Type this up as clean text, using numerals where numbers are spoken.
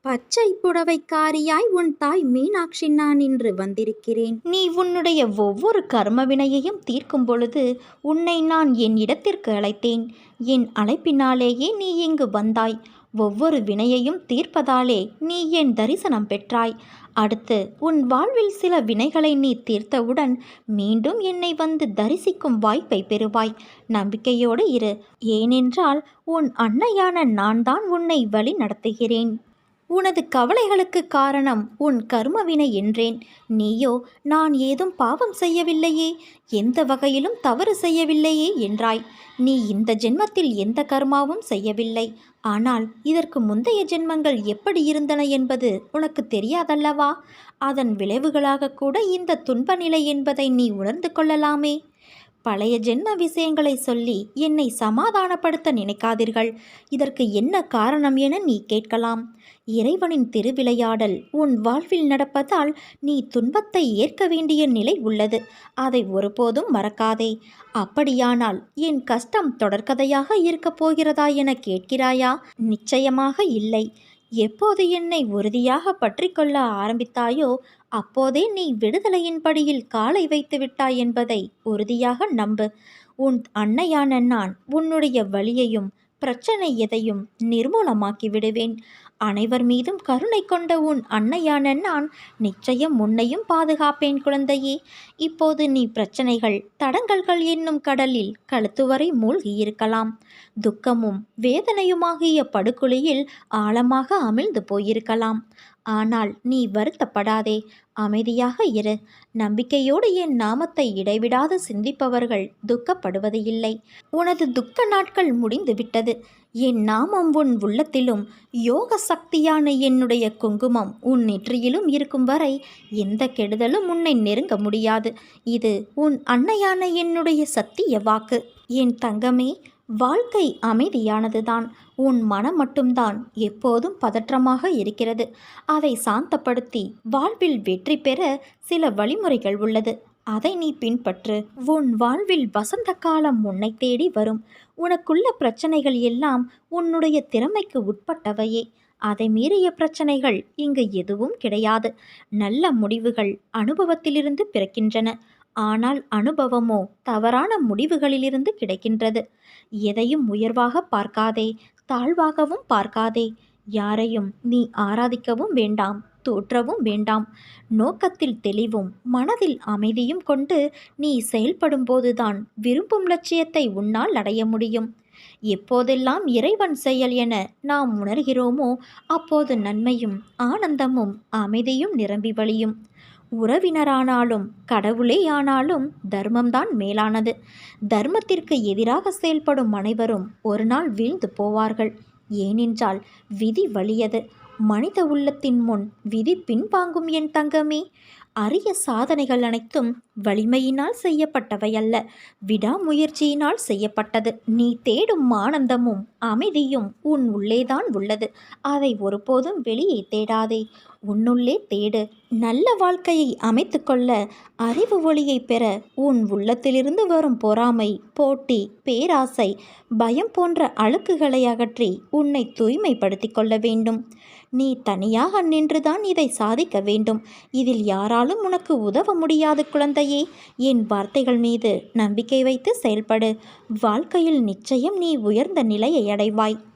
பச்சை புடவைக்காரியாய் உன் தாய் மீனாட்சி நான் இன்று வந்திருக்கிறேன். நீ உன்னுடைய ஒவ்வொரு கர்ம வினையையும் தீர்க்கும் பொழுது உன்னை நான் என் இடத்திற்கு அழைத்தேன். என் அழைப்பினாலேயே நீ இங்கு வந்தாய். ஒவ்வொரு வினையையும் தீர்ப்பதாலே நீ என் தரிசனம் பெற்றாய். அடுத்து உன் வாழ்வில் சில வினைகளை நீ தீர்த்தவுடன் மீண்டும் என்னை வந்து தரிசிக்கும் வாய்ப்பை பெறுவாய். நம்பிக்கையோடு இரு. ஏனென்றால் உன் அன்னையான நான் தான் உன்னை வழி நடத்துகிறேன். உனது கவலைகளுக்கு காரணம் உன் கர்மவினை என்றேன். நீயோ நான் ஏதும் பாவம் செய்யவில்லையே, எந்த வகையிலும் தவறு செய்யவில்லையே என்றாய். நீ இந்த ஜென்மத்தில் எந்த கர்மாவும் செய்யவில்லை. ஆனால் இதற்கு முந்தைய ஜென்மங்கள் எப்படி இருந்தன என்பது உனக்கு தெரியாதல்லவா? அதன் விளைவுகளாக கூட இந்த துன்ப நிலை என்பதை நீ உணர்ந்து கொள்ளலாமே. பழைய ஜென்ம விஷயங்களை சொல்லி என்னை சமாதானப்படுத்த நினைக்காதீர்கள். இதற்கு என்ன காரணம் என நீ கேட்கலாம். இறைவனின் திருவிளையாடல் உன் வாழ்வில் நடப்பதால் நீ துன்பத்தை ஏற்க வேண்டிய நிலை உள்ளது. அதை ஒருபோதும் மறக்காதே. அப்படியானால் என் கஷ்டம் தொடர்கதையாக இருக்கப் போகிறதா என கேட்கிறாயா? நிச்சயமாக இல்லை. எப்போது என்னை உறுதியாக பற்றி கொள்ள ஆரம்பித்தாயோ அப்போதே நீ விடுதலையின் படியில் காலை வைத்து விட்டாய் என்பதை உறுதியாக நம்பு. உன் அன்னையான நான் உன்னுடைய வலியையும் பிரச்சனை எதையும் நிர்மூலமாக்கி விடுவேன். அனைவர் மீதும் கருணை கொண்ட உன் அன்னையான நான் நிச்சயம் உன்னையும் பாதுகாப்பேன் குழந்தையே. இப்போது நீ பிரச்சனைகள் தடங்கல்கள் என்னும் கடலில் கழுத்து வரை மூழ்கியிருக்கலாம். துக்கமும் வேதனையுமாகிய படுகொலியில் ஆழமாக அமிழ்ந்து போயிருக்கலாம். ஆனால் நீ வருத்தப்படாதே, அமைதியாக இரு. நம்பிக்கையோடு என் நாமத்தை இடைவிடாது சிந்திப்பவர்கள் துக்கப்படுவது இல்லை. உனது துக்க நாட்கள் முடிந்துவிட்டது. என் நாமம் உன் உள்ளத்திலும் யோக சக்தியான என்னுடைய குங்குமம் உன் நெற்றியிலும் இருக்கும் வரை எந்த கெடுதலும் உன்னை நெருங்க முடியாது. இது உன் அன்னையான என்னுடைய சத்திய வாக்கு. என் தங்கமே, வாழ்க்கை அமைதியானதுதான். உன் மனம் மட்டும்தான் எப்போதும் பதற்றமாக இருக்கிறது. அதை சாந்தப்படுத்தி வாழ்வில் வெற்றி பெற சில வழிமுறைகள் உள்ளது. அதை நீ பின்பற்று. உன் வாழ்வில் வசந்த காலம் உன்னை தேடி வரும். உனக்குள்ள பிரச்சனைகள் எல்லாம் உன்னுடைய திறமைக்கு உட்பட்டவையே. அதை மீறிய பிரச்சனைகள் இங்கு எதுவும் கிடையாது. நல்ல முடிவுகள் அனுபவத்திலிருந்து பிறக்கின்றன. ஆனால் அனுபவமோ தவறான முடிவுகளிலிருந்து கிடைக்கின்றது. எதையும் உயர்வாக பார்க்காதே, தாழ்வாகவும் பார்க்காதே. யாரையும் நீ ஆராதிக்கவும் வேண்டாம், தோற்றவும் வேண்டாம். நோக்கத்தில் தெளிவும் மனதில் அமைதியும் கொண்டு நீ செயல்படும் போதுதான் விரும்பும் லட்சியத்தை உன்னால் அடைய முடியும். எப்போதெல்லாம் இறைவன் செயல் என நாம் உணர்கிறோமோ அப்போது நன்மையும் ஆனந்தமும் அமைதியும் நிரம்பி வழியும். உறவினரானாலும் கடவுளே ஆனாலும் தர்மம்தான் மேலானது. தர்மத்திற்கு எதிராக செயல்படும் அனைவரும் ஒரு நாள் வீழ்ந்து போவார்கள். ஏனென்றால் விதி வலியது. மனித உள்ளத்தின் முன் விதி பின்வாங்கும் என் தங்கமே. அரிய சாதனைகள் அனைத்தும் வலிமையினால் செய்யப்பட்டவை அல்ல, விடாமுயற்சியினால் செய்யப்பட்டது. நீ தேடும் ஆனந்தமும் அமைதியும் உன் உள்ளேதான் உள்ளது. அதை ஒருபோதும் வெளியே தேடாதே, உன்னுள்ளே தேடு. நல்ல வாழ்க்கையை அமைத்து கொள்ள அறிவு ஒளியை பெற உன் உள்ளத்திலிருந்து வரும் பொறாமை, போட்டி, பேராசை, பயம் போன்ற அழுக்குகளை அகற்றி உன்னை தூய்மைப்படுத்தி கொள்ள வேண்டும். நீ தனியாக நின்றுதான் இதை சாதிக்க வேண்டும். இதில் யாராலும் உனக்கு உதவ முடியாது குழந்தையே. என் வார்த்தைகள் மீது நம்பிக்கை வைத்து செயல்படு. வாழ்க்கையில் நிச்சயம் நீ உயர்ந்த நிலையை அடைவாய்.